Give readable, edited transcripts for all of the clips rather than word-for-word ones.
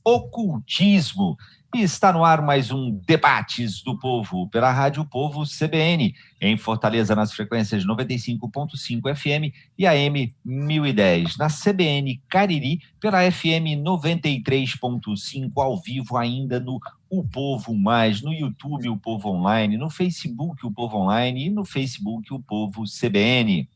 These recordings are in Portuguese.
ocultismo. E está no ar mais um Debates do Povo, pela Rádio Povo CBN, em Fortaleza, nas frequências 95.5 FM e AM 1010. Na CBN Cariri, pela FM 93.5, ao vivo ainda no O Povo Mais, no YouTube O Povo Online, no Facebook O Povo Online e no Facebook O Povo CBN.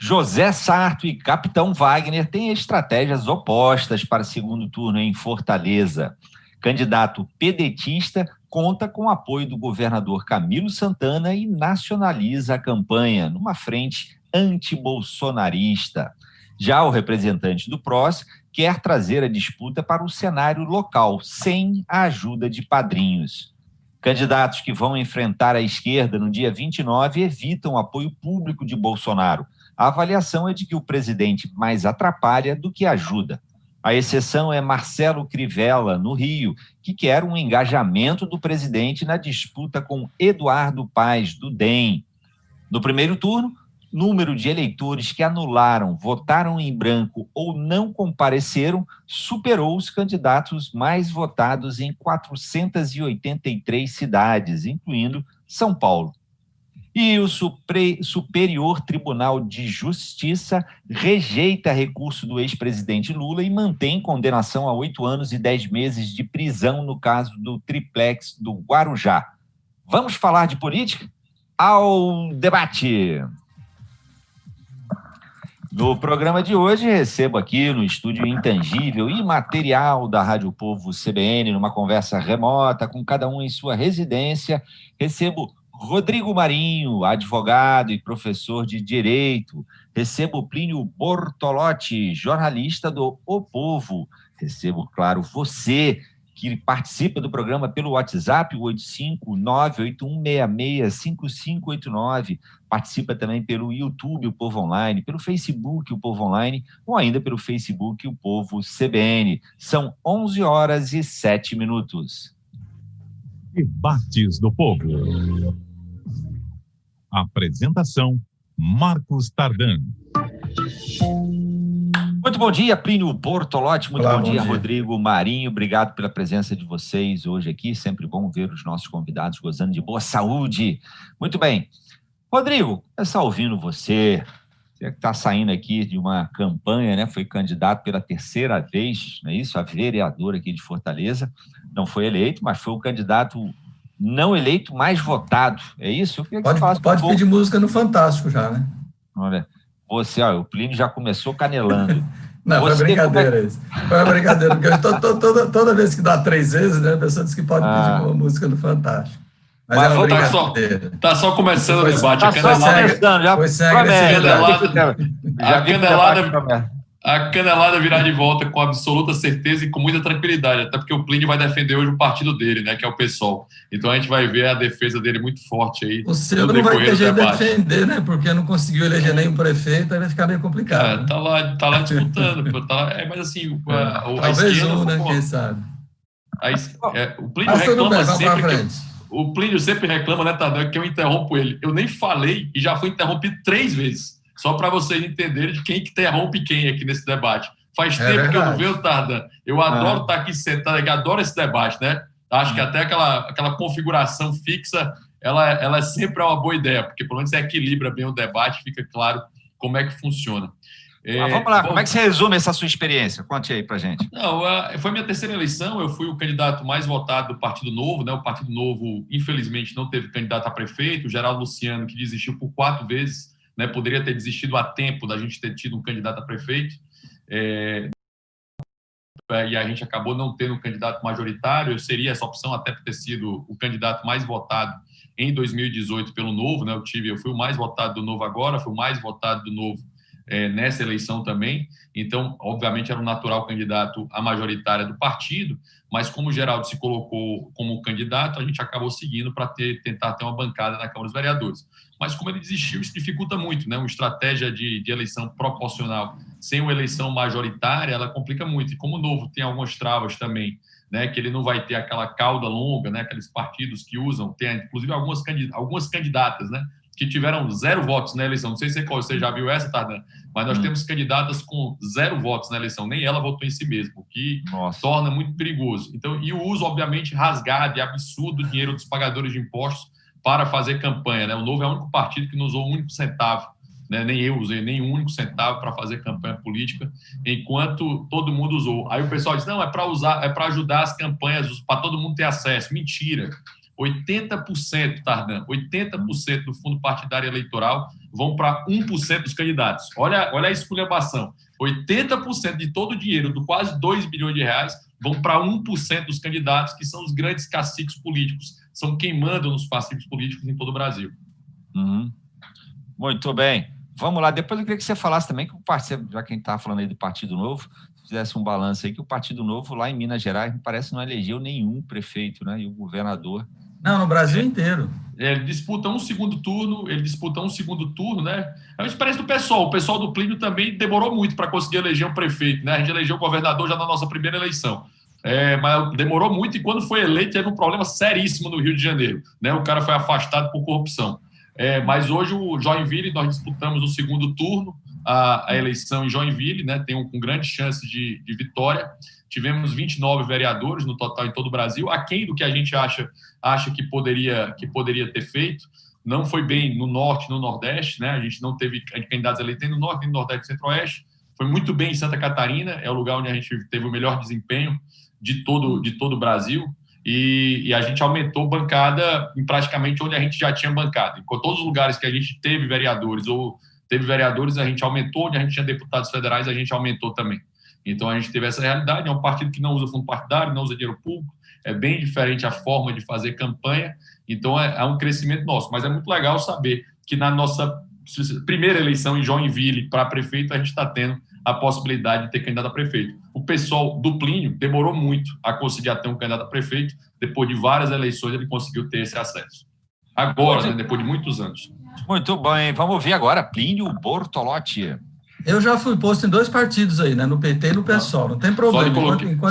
José Sarto e Capitão Wagner têm estratégias opostas para o segundo turno em Fortaleza. Candidato pedetista conta com o apoio do governador Camilo Santana e nacionaliza a campanha numa frente antibolsonarista. Já o representante do PROS quer trazer a disputa para o cenário local, sem a ajuda de padrinhos. Candidatos que vão enfrentar a esquerda no dia 29 evitam o apoio público de Bolsonaro. A avaliação é de que o presidente mais atrapalha do que ajuda. A exceção é Marcelo Crivella, no Rio, que quer um engajamento do presidente na disputa com Eduardo Paes, do DEM. No primeiro turno, número de eleitores que anularam, votaram em branco ou não compareceram superou os candidatos mais votados em 483 cidades, incluindo São Paulo. E o Superior Tribunal de Justiça rejeita recurso do ex-presidente Lula e mantém condenação a 8 anos e 10 meses de prisão no caso do triplex do Guarujá. Vamos falar de política? Ao debate! No programa de hoje, recebo aqui no estúdio intangível e material da Rádio Povo CBN, numa conversa remota, com cada um em sua residência, recebo Rodrigo Marinho, advogado e professor de Direito. Recebo Plínio Bortolotti, jornalista do O Povo. Recebo, claro, você, que participa do programa pelo WhatsApp, 859-8166-5589. Participa também pelo YouTube, O Povo Online, pelo Facebook, O Povo Online, ou ainda pelo Facebook, O Povo CBN. São 11h07. Debates do Povo. Apresentação, Marcos Tardan. Muito bom dia, Plínio Bortolotti. Muito bom dia, dia, Rodrigo Marinho. Obrigado pela presença de vocês hoje aqui. Sempre bom ver os nossos convidados gozando de boa saúde. Muito bem. Rodrigo, começar ouvindo você. Você que está saindo aqui de uma campanha, né? Foi candidato pela terceira vez, não é isso? A vereadora aqui de Fortaleza. Não foi eleito, mas foi o candidato não eleito mais votado. É isso? Eu queria que você falasse pode pedir música no Fantástico já, né? Olha, você, ó, o Plínio já começou canelando. Não, foi brincadeira isso. Foi uma brincadeira, porque toda vez que dá 3 vezes, né, a pessoa diz que pode pedir uma música no Fantástico. Mas é uma brincadeira. Tá só começando o debate. A canelada virá de volta com absoluta certeza e com muita tranquilidade, até porque o Plínio vai defender hoje o partido dele, né, que é o PSOL. Então a gente vai ver a defesa dele muito forte aí. O seu não vai ter jeito de defender, né, porque não conseguiu eleger nenhum prefeito, aí vai ficar meio complicado. Tá lá disputando. Mas assim, talvez né, quem sabe. O Plínio reclama sempre o Plínio sempre reclama, né, Tadeu, que eu interrompo ele. Eu nem falei e já fui interrompido 3 vezes. Só para vocês entenderem de quem que interrompe quem aqui nesse debate. Faz tempo que eu não vejo, Tardan. Eu adoro estar aqui sentado, eu adoro esse debate, né? Acho que até aquela configuração fixa, ela é sempre uma boa ideia, porque pelo menos você equilibra bem o debate, fica claro como é que funciona. Vamos lá, como é que você resume essa sua experiência? Conte aí pra gente. Não, foi minha terceira eleição, eu fui o candidato mais votado do Partido Novo, né? O Partido Novo, infelizmente, não teve candidato a prefeito, o Geraldo Luciano, que desistiu por 4 vezes, né, poderia ter desistido a tempo da gente ter tido um candidato a prefeito, e a gente acabou não tendo um candidato majoritário. Eu seria essa opção até por ter sido o candidato mais votado em 2018 pelo Novo, né? Eu fui o mais votado do Novo agora, fui o mais votado do Novo nessa eleição também. Então, obviamente, era o natural candidato à majoritária do partido, mas como o Geraldo se colocou como candidato, a gente acabou seguindo para tentar ter uma bancada na Câmara dos Vereadores. Mas como ele desistiu, isso dificulta muito, né? Uma estratégia de eleição proporcional sem uma eleição majoritária, ela complica muito. E como o Novo tem algumas travas também, né? Que ele não vai ter aquela cauda longa, né? Aqueles partidos que usam, tem inclusive algumas candidatas, né? que tiveram 0 votos na eleição. Não sei se você já viu essa, Tardan, mas nós temos candidatas com 0 votos na eleição. Nem ela votou em si mesma, o que torna muito perigoso. Então, e o uso, obviamente, rasgado e absurdo do dinheiro dos pagadores de impostos para fazer campanha, né? O Novo é o único partido que não usou um único centavo, né? Nem eu usei nem um único centavo para fazer campanha política, enquanto todo mundo usou. Aí o pessoal diz, não, é para ajudar as campanhas, para todo mundo ter acesso. Mentira. 80%, Tardan, 80% do fundo partidário eleitoral vão para 1% dos candidatos. Olha a esculhambação. 80% de todo o dinheiro, do quase 2 bilhões de reais, vão para 1% dos candidatos, que são os grandes caciques políticos, são quem mandam nos caciques políticos em todo o Brasil. Muito bem. Vamos lá. Depois eu queria que você falasse também que o partido, já quem está falando aí do Partido Novo, fizesse um balanço aí, que o Partido Novo lá em Minas Gerais, me parece, não elegeu nenhum prefeito, né? E o governador... Não, no Brasil inteiro. Ele disputa um segundo turno, né? É uma experiência do PSOL. O pessoal do Plínio também demorou muito para conseguir eleger um prefeito, né? A gente elegeu o governador já na nossa primeira eleição. Mas demorou muito e quando foi eleito teve um problema seríssimo no Rio de Janeiro, né? O cara foi afastado por corrupção. Mas hoje o Joinville, nós disputamos o segundo turno, a eleição em Joinville, né? Tem com grande chance de vitória. Tivemos 29 vereadores no total em todo o Brasil, aquém do que a gente acha que poderia ter feito. Não foi bem no Norte e no Nordeste, né? A gente não teve candidatos eleitos nem no Norte, nem no Nordeste e Centro-Oeste. Foi muito bem em Santa Catarina, é o lugar onde a gente teve o melhor desempenho de todo o Brasil. E a gente aumentou bancada em praticamente onde a gente já tinha bancada. Em todos os lugares que a gente teve vereadores, a gente aumentou. Onde a gente tinha deputados federais, a gente aumentou também. Então, a gente teve essa realidade. É um partido que não usa fundo partidário, não usa dinheiro público. É bem diferente a forma de fazer campanha. Então, é um crescimento nosso. Mas é muito legal saber que na nossa primeira eleição em Joinville para prefeito, a gente está tendo a possibilidade de ter candidato a prefeito. O pessoal do Plínio demorou muito a conseguir ter um candidato a prefeito. Depois de várias eleições, ele conseguiu ter esse acesso. Agora, né, depois de muitos anos. Muito bem. Vamos ouvir agora Plínio Bortolotti. Eu já fui posto em 2 partidos aí, né? No PT e no PSOL. Não tem problema.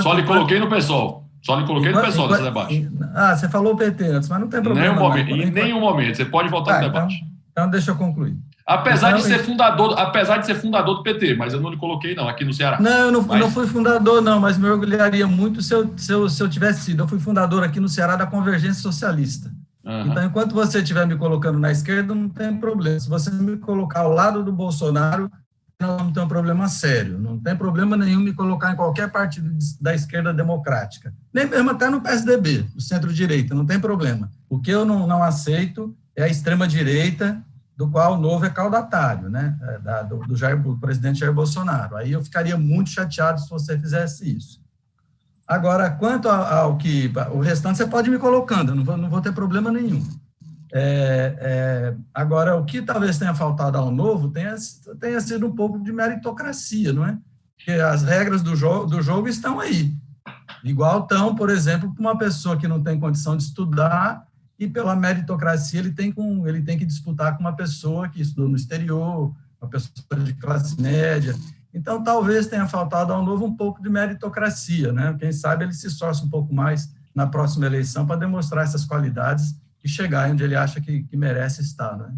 Só lhe coloquei no PSOL. No PSOL nesse debate. Você falou o PT antes, mas não tem problema. Em nenhum momento. Você pode voltar no debate. Então deixa eu concluir. Apesar de ser fundador do PT, mas eu não lhe coloquei, não, aqui no Ceará. Não, eu não fui fundador, não, mas me orgulharia muito se eu tivesse sido. Eu fui fundador aqui no Ceará da Convergência Socialista. Então, enquanto você estiver me colocando na esquerda, não tem problema. Se você me colocar ao lado do Bolsonaro, nós vamos ter um problema sério. Não tem problema nenhum me colocar em qualquer partido da esquerda democrática. Nem mesmo até no PSDB, no centro-direita, não tem problema. O que eu não aceito é a extrema-direita, do qual o Novo é caudatário, né? Do presidente Jair Bolsonaro. Aí eu ficaria muito chateado se você fizesse isso. Agora, quanto ao que... O restante você pode ir me colocando, eu não vou ter problema nenhum. Agora, o que talvez tenha faltado ao Novo tenha sido um pouco de meritocracia, não é? Porque as regras do jogo estão aí. Igual estão, por exemplo, para uma pessoa que não tem condição de estudar e pela meritocracia ele tem que disputar com uma pessoa que estudou no exterior, uma pessoa de classe média. Então, talvez tenha faltado ao Novo um pouco de meritocracia, né? Quem sabe ele se esforça um pouco mais na próxima eleição para demonstrar essas qualidades e chegar onde ele acha que merece estar, né?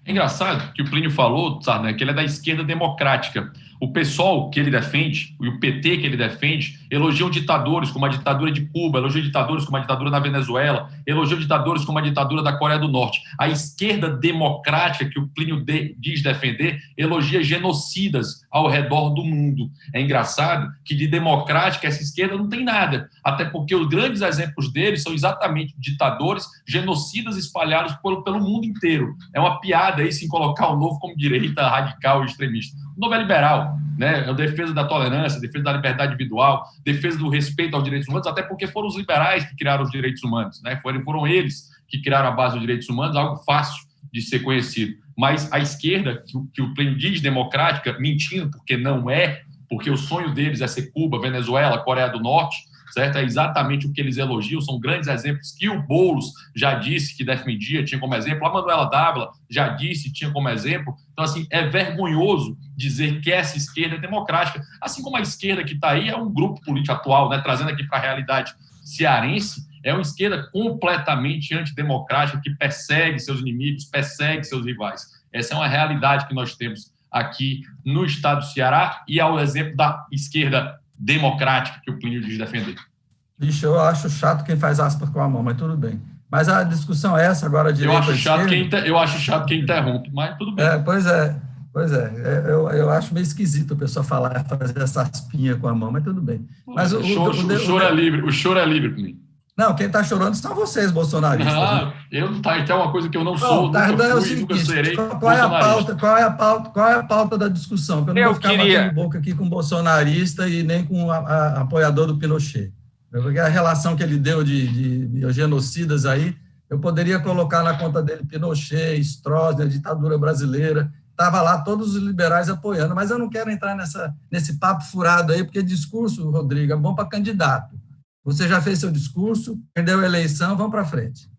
É engraçado que o Plínio falou, sabe, né, que ele é da esquerda democrática. O PSOL que ele defende, e o PT que ele defende, elogiam ditadores como a ditadura de Cuba, elogiam ditadores como a ditadura na Venezuela, elogiam ditadores como a ditadura da Coreia do Norte. A esquerda democrática que o Plínio diz defender, elogia genocidas ao redor do mundo. É engraçado que de democrática essa esquerda não tem nada, até porque os grandes exemplos deles são exatamente ditadores, genocidas espalhados pelo mundo inteiro. É uma piada isso em colocar o Novo como direita radical e extremista. O Novo é liberal, né? É a defesa da tolerância, defesa da liberdade individual, defesa do respeito aos direitos humanos, até porque foram os liberais que criaram os direitos humanos, né? Foram eles que criaram a base dos direitos humanos, algo fácil de ser conhecido. Mas a esquerda, que o Plínio diz democrática, mentindo, porque não é, porque o sonho deles é ser Cuba, Venezuela, Coreia do Norte, certo? É exatamente o que eles elogiam, são grandes exemplos que o Boulos já disse que defendia, tinha como exemplo, a Manuela Dávila já disse, tinha como exemplo. Então, assim, é vergonhoso dizer que essa esquerda é democrática, assim como a esquerda que está aí é um grupo político atual, né, trazendo aqui para a realidade cearense, É uma esquerda completamente antidemocrática, que persegue seus inimigos, persegue seus rivais. Essa é uma realidade que nós temos aqui no estado do Ceará e ao exemplo da esquerda democrática que o Plínio diz defender. Vixe, eu acho chato quem faz aspas com a mão, mas tudo bem. Mas a discussão é essa agora, direita eu acho chato quem interrompe, mas tudo bem. Pois é. Eu acho meio esquisito a pessoa fazer essa aspinha com a mão, mas tudo bem. Mas o choro é livre, Plínio. Não, quem está chorando são vocês, bolsonaristas. Então é uma coisa que eu não sou, nunca fui, nunca serei bolsonarista. Qual é a pauta da discussão? Eu não vou ficar batendo boca aqui com bolsonarista e nem com apoiador do Pinochet. Porque a relação que ele deu de genocidas aí, eu poderia colocar na conta dele Pinochet, Stroessner, ditadura brasileira. Estava lá todos os liberais apoiando, mas eu não quero entrar nesse papo furado aí, porque discurso, Rodrigo, é bom para candidato. Você já fez seu discurso, perdeu a eleição, vamos para frente.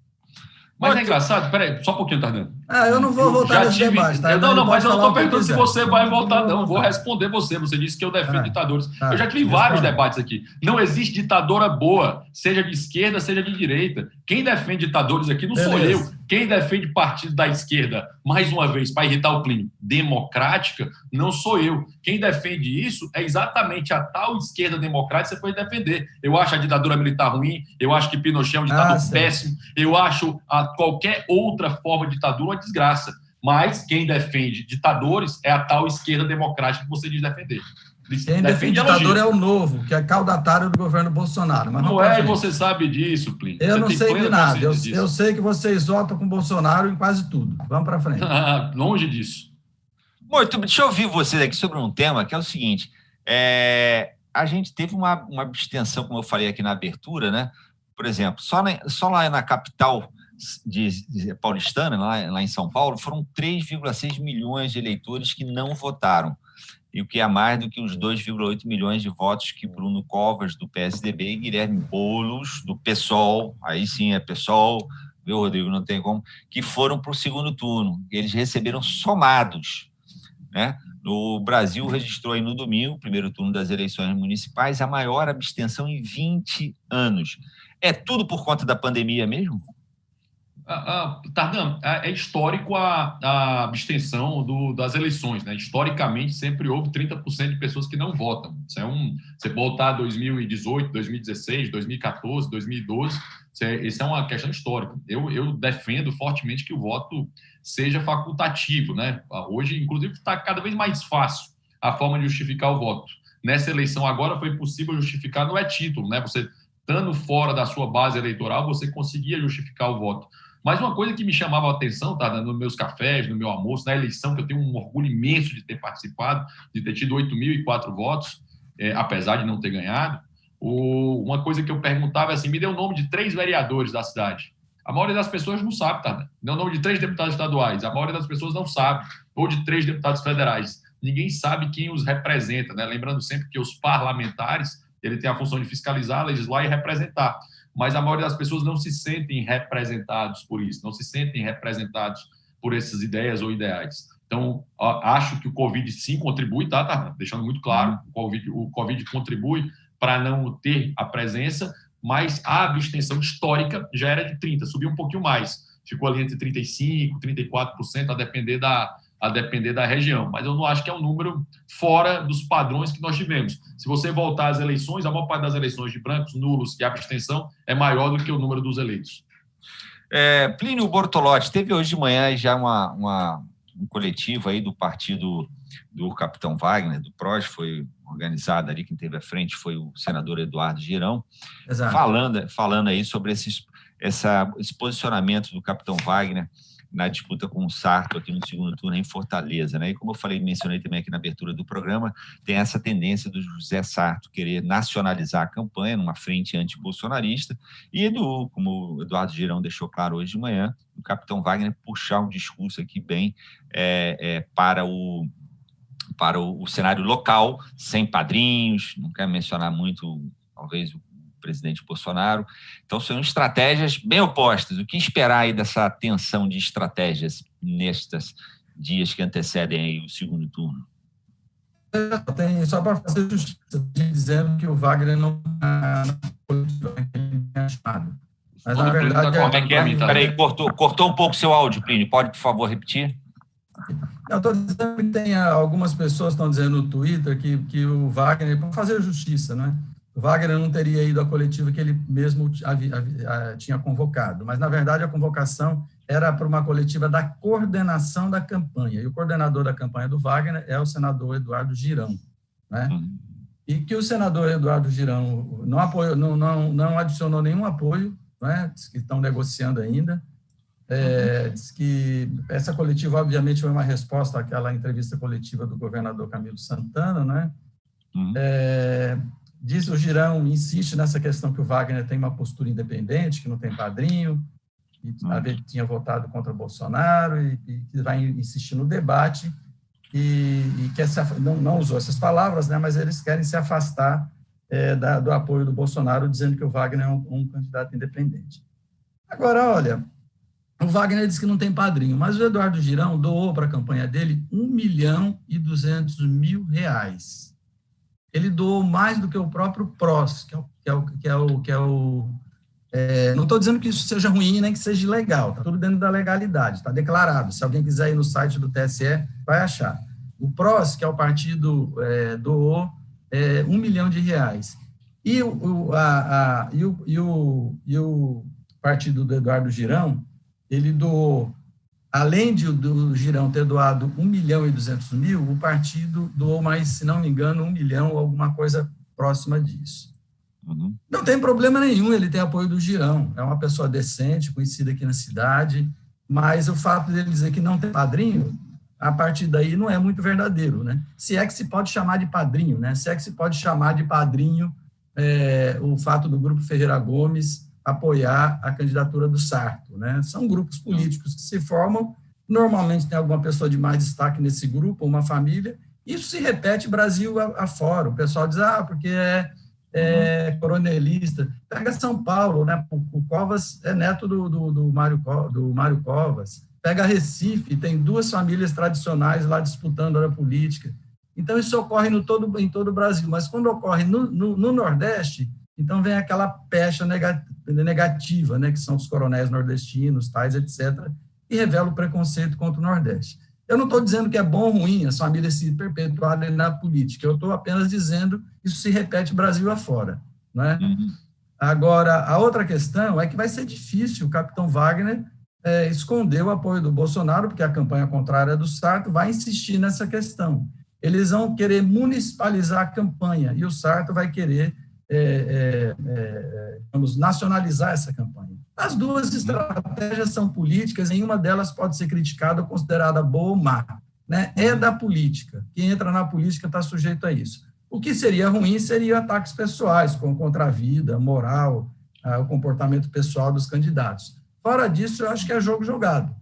Mas é engraçado, peraí, só um pouquinho, Tardano. Eu não vou voltar nesse debate, tá? Não, mas eu não estou perguntando se você vai votar, não. Vou responder você. Você disse que eu defendo ditadores. Eu já tive vários debates aqui. Não existe ditadura boa, seja de esquerda, seja de direita. Quem defende ditadores aqui não sou eu. Quem defende partido da esquerda, mais uma vez, para irritar o Plínio, democrática, não sou eu. Quem defende isso é exatamente a tal esquerda democrática que você foi defender. Eu acho a ditadura militar ruim, eu acho que Pinochet é um ditador péssimo, eu acho qualquer outra forma de ditadura uma desgraça. Mas quem defende ditadores é a tal esquerda democrática que você diz defender. Quem defende ditador é o Novo, que é caudatário do governo Bolsonaro. Mas não é, e você sabe disso, Plínio. Eu não sei de nada. Eu sei que vocês votam com Bolsonaro em quase tudo. Vamos para frente. Longe disso. Muito, deixa eu ouvir vocês aqui sobre um tema que é o seguinte. A gente teve uma abstenção, como eu falei aqui na abertura, né? Por exemplo, só lá na capital de paulistana, lá em São Paulo, foram 3,6 milhões de eleitores que não votaram. E o que é mais do que os 2,8 milhões de votos que Bruno Covas, do PSDB, e Guilherme Boulos, do PSOL, aí sim é PSOL, viu, Rodrigo, não tem como, que foram para o segundo turno. Eles receberam somados, né? O Brasil registrou aí no domingo, primeiro turno das eleições municipais, a maior abstenção em 20 anos. É tudo por conta da pandemia mesmo? Tardan, é histórico a abstenção das eleições, né? Historicamente, sempre houve 30% de pessoas que não votam. Você voltar 2018, 2016, 2014, 2012, isso é uma questão histórica. Eu defendo fortemente que o voto seja facultativo, né? Hoje, inclusive, está cada vez mais fácil a forma de justificar o voto. Nessa eleição agora foi possível justificar no título, né? Você, estando fora da sua base eleitoral, você conseguia justificar o voto. Mas uma coisa que me chamava a atenção, tá, nos meus cafés, no meu almoço, na eleição, que eu tenho um orgulho imenso de ter participado, de ter tido 8.004 votos, apesar de não ter ganhado, uma coisa que eu perguntava é assim, me dê o nome de 3 vereadores da cidade. A maioria das pessoas não sabe, tá? Me dê o nome de 3 deputados estaduais, a maioria das pessoas não sabe, ou de 3 deputados federais. Ninguém sabe quem os representa, né? Lembrando sempre que os parlamentares, ele tem a função de fiscalizar, legislar e representar. Mas a maioria das pessoas não se sentem representados por isso, não se sentem representados por essas ideias ou ideais. Então, acho que o Covid sim contribui, tá? Deixando muito claro, o Covid contribui para não ter a presença, mas a abstenção histórica já era de 30%, subiu um pouquinho mais, ficou ali entre 35%, 34%, a depender da região, mas eu não acho que é um número fora dos padrões que nós tivemos. Se você voltar às eleições, a maior parte das eleições de brancos, nulos e abstenção é maior do que o número dos eleitos. Plínio Bortolotti, teve hoje de manhã já um coletivo aí do partido do Capitão Wagner, do PROS, foi organizado ali, quem teve à frente foi o senador Eduardo Girão, falando aí sobre esse posicionamento do Capitão Wagner na disputa com o Sarto aqui no segundo turno em Fortaleza, né? E como eu mencionei também aqui na abertura do programa, tem essa tendência do José Sarto querer nacionalizar a campanha numa frente anti-bolsonarista e como o Eduardo Girão deixou claro hoje de manhã, o Capitão Wagner puxar um discurso aqui bem para o cenário local, sem padrinhos, não quero mencionar muito, talvez, o presidente Bolsonaro. Então, são estratégias bem opostas. O que esperar aí dessa tensão de estratégias nestes dias que antecedem aí o segundo turno? Só para fazer justiça, dizendo que o Wagner não é chamado. Mas, na verdade... Como é que é? Peraí, cortou um pouco seu áudio, Plínio. Pode, por favor, repetir? Eu estou dizendo que tem algumas pessoas que estão dizendo no Twitter que o Wagner, para fazer justiça, né? O Wagner não teria ido à coletiva que ele mesmo tinha convocado, mas, na verdade, a convocação era para uma coletiva da coordenação da campanha, e o coordenador da campanha do Wagner é o senador Eduardo Girão, né? E que o senador Eduardo Girão não adicionou nenhum apoio, né? Diz que estão negociando ainda. Diz que essa coletiva, obviamente, foi uma resposta àquela entrevista coletiva do governador Camilo Santana, né? Diz o Girão, insiste nessa questão que o Wagner tem uma postura independente, que não tem padrinho, que tinha votado contra Bolsonaro e que vai insistir no debate e quer não usou essas palavras, né? Mas eles querem se afastar do apoio do Bolsonaro, dizendo que o Wagner é um candidato independente. Agora, olha, o Wagner diz que não tem padrinho, mas o Eduardo Girão doou para a campanha dele R$1.200.000. Ele doou mais do que o próprio PROS, não estou dizendo que isso seja ruim nem que seja ilegal, está tudo dentro da legalidade, está declarado. Se alguém quiser ir no site do TSE, vai achar. O PROS, que é o partido, doou R$1 milhão. E o partido do Eduardo Girão, ele doou, além do Girão ter doado R$1.200.000, o partido doou mais, se não me engano, 1 milhão ou alguma coisa próxima disso. Não tem problema nenhum, ele tem apoio do Girão, é uma pessoa decente, conhecida aqui na cidade, mas o fato dele dizer que não tem padrinho, a partir daí não é muito verdadeiro, né? Se é que se pode chamar de padrinho, né? Se é que se pode chamar de padrinho o fato do Grupo Ferreira Gomes apoiar a candidatura do Sarto, né? São grupos políticos que se formam, normalmente tem alguma pessoa de mais destaque nesse grupo, uma família, isso se repete Brasil afora, o pessoal diz, porque é coronelista, pega São Paulo, né? O Covas é neto do Mário Covas, pega Recife, tem 2 famílias tradicionais lá disputando a política, então isso ocorre em todo o Brasil, mas quando ocorre no Nordeste, então vem aquela pecha negativa, né, que são os coronéis nordestinos, tais, etc., e revela o preconceito contra o Nordeste. Eu não estou dizendo que é bom ou ruim as famílias se perpetuarem na política, eu estou apenas dizendo que isso se repete Brasil afora, né? Agora, a outra questão é que vai ser difícil o capitão Wagner esconder o apoio do Bolsonaro, porque a campanha contrária do Sarto vai insistir nessa questão. Eles vão querer municipalizar a campanha, e o Sarto vai querer vamos nacionalizar essa campanha. As duas estratégias são políticas, nenhuma delas pode ser criticada ou considerada boa ou má, né? É da política. Quem entra na política está sujeito a isso. O que seria ruim seria ataques pessoais, como contra a vida, a moral, o comportamento pessoal dos candidatos. Fora disso, eu acho que é jogo jogado.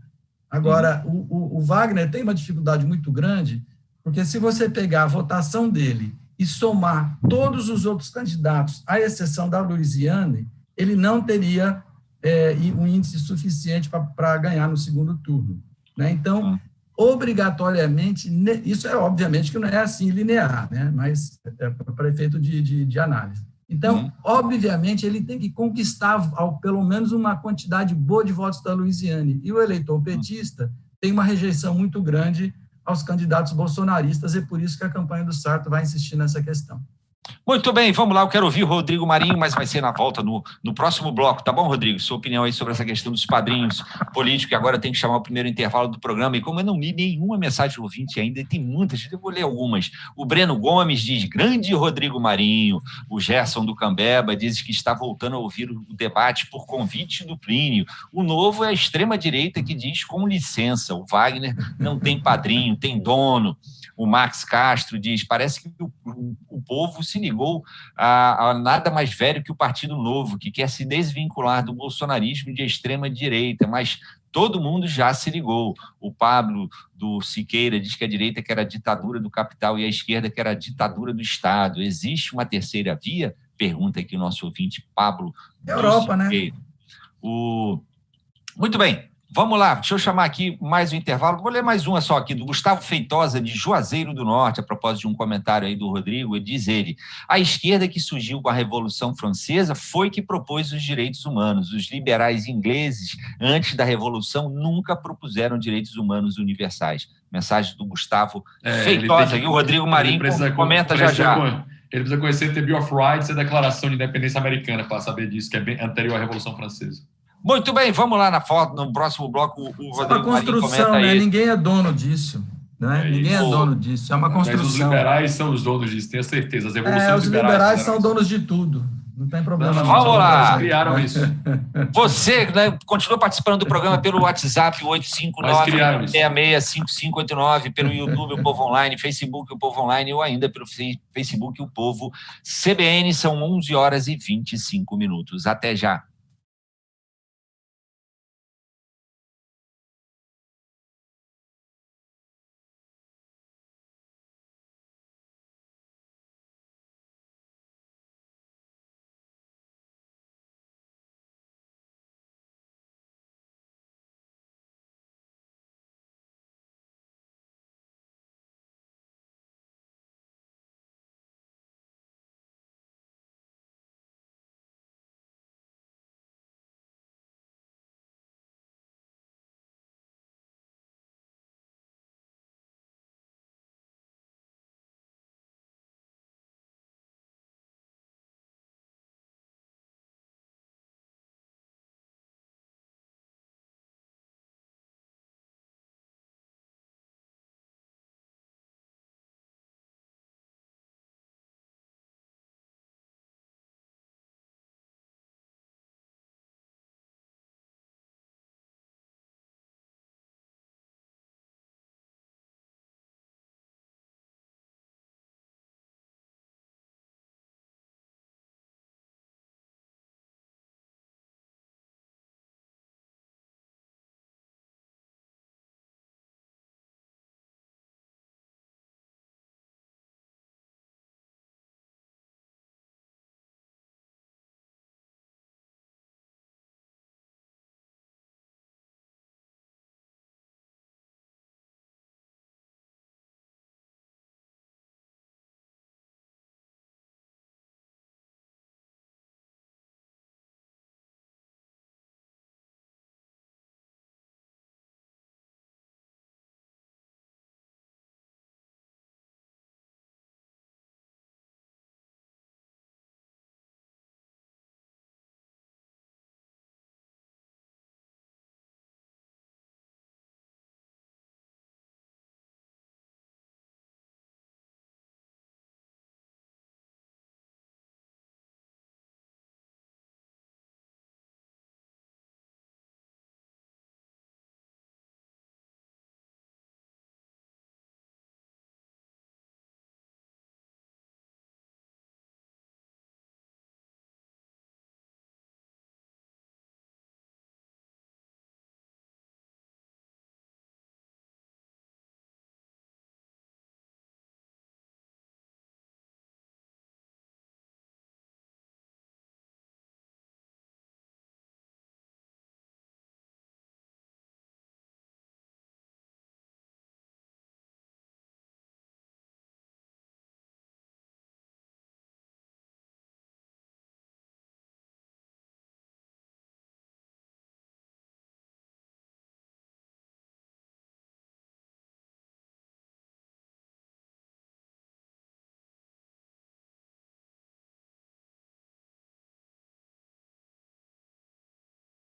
Agora, o Wagner tem uma dificuldade muito grande, porque se você pegar a votação dele e somar todos os outros candidatos, à exceção da Louisiana, ele não teria um índice suficiente para ganhar no segundo turno, né? Então, obrigatoriamente, isso obviamente que não é assim linear, né? Mas é para efeito de análise. Então, obviamente, ele tem que conquistar pelo menos uma quantidade boa de votos da Louisiana, e o eleitor petista tem uma rejeição muito grande aos candidatos bolsonaristas, e por isso que a campanha do Sarto vai insistir nessa questão. Muito bem, vamos lá, eu quero ouvir o Rodrigo Marinho, mas vai ser na volta, no próximo bloco, tá bom, Rodrigo? Sua opinião aí sobre essa questão dos padrinhos políticos, que agora tem que chamar o primeiro intervalo do programa, e como eu não li nenhuma mensagem do ouvinte ainda, e tem muitas, eu vou ler algumas. O Breno Gomes diz, grande Rodrigo Marinho. O Gerson do Cambeba diz que está voltando a ouvir o debate por convite do Plínio. O Novo é a extrema-direita que diz, com licença, o Wagner não tem padrinho, tem dono. O Max Castro diz, parece que o povo se ligou a nada mais velho que o Partido Novo, que quer se desvincular do bolsonarismo de extrema-direita, mas todo mundo já se ligou. O Pablo do Siqueira diz que a direita quer a ditadura do capital e a esquerda quer a ditadura do Estado. Existe uma terceira via? Pergunta aqui o nosso ouvinte Pablo do Europa, Siqueira. Muito bem. Vamos lá, deixa eu chamar aqui mais um intervalo. Vou ler mais uma só aqui, do Gustavo Feitosa, de Juazeiro do Norte, a propósito de um comentário aí do Rodrigo. Diz ele: a esquerda que surgiu com a Revolução Francesa foi que propôs os direitos humanos. Os liberais ingleses, antes da Revolução, nunca propuseram direitos humanos universais. Mensagem do Gustavo Feitosa. E o Rodrigo Marinho comenta já. Ele precisa conhecer The Bill of Rights e a Declaração de Independência Americana para saber disso, que é bem anterior à Revolução Francesa. Muito bem, vamos lá na foto, no próximo bloco. O Rodrigo é uma construção, né? Ninguém é dono disso. Né? Ninguém é dono disso, é uma construção. Mas os liberais são os donos disso, tenho certeza. As os liberais são donos de tudo. Não tem problema. Vamos lá. Eles criaram isso. Você, né, continua participando do programa pelo WhatsApp 859-665589, pelo YouTube, o Povo Online, Facebook, o Povo Online, ou ainda pelo Facebook, o Povo CBN. São 11h25. Até já.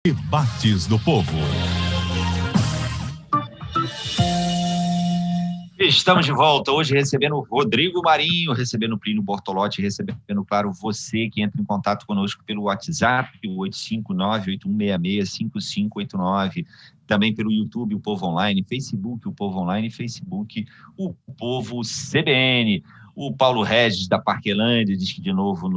Debates do Povo. Estamos de volta, hoje recebendo o Rodrigo Marinho, recebendo o Plínio Bortolotti, recebendo, claro, você que entra em contato conosco pelo WhatsApp, o 859-8166-5589, também pelo YouTube, o Povo Online, Facebook, o Povo Online, Facebook, o Povo CBN. O Paulo Regis, da Parquelândia, diz que de novo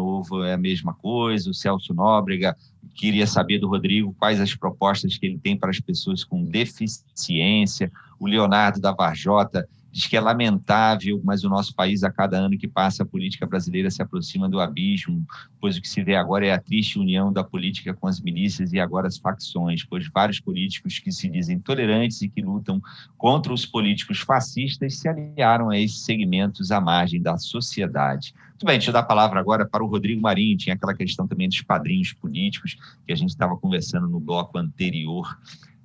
é a mesma coisa. O Celso Nóbrega queria saber do Rodrigo quais as propostas que ele tem para as pessoas com deficiência. O Leonardo da Varjota diz que é lamentável, mas o nosso país, a cada ano que passa, a política brasileira se aproxima do abismo, pois o que se vê agora é a triste união da política com as milícias e agora as facções, pois vários políticos que se dizem tolerantes e que lutam contra os políticos fascistas se aliaram a esses segmentos à margem da sociedade. Muito bem, deixa eu dar a palavra agora para o Rodrigo Marinho. Tinha aquela questão também dos padrinhos políticos, que a gente estava conversando no bloco anterior,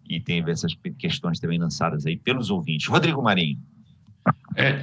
e tem essas questões também lançadas aí pelos ouvintes. Rodrigo Marinho.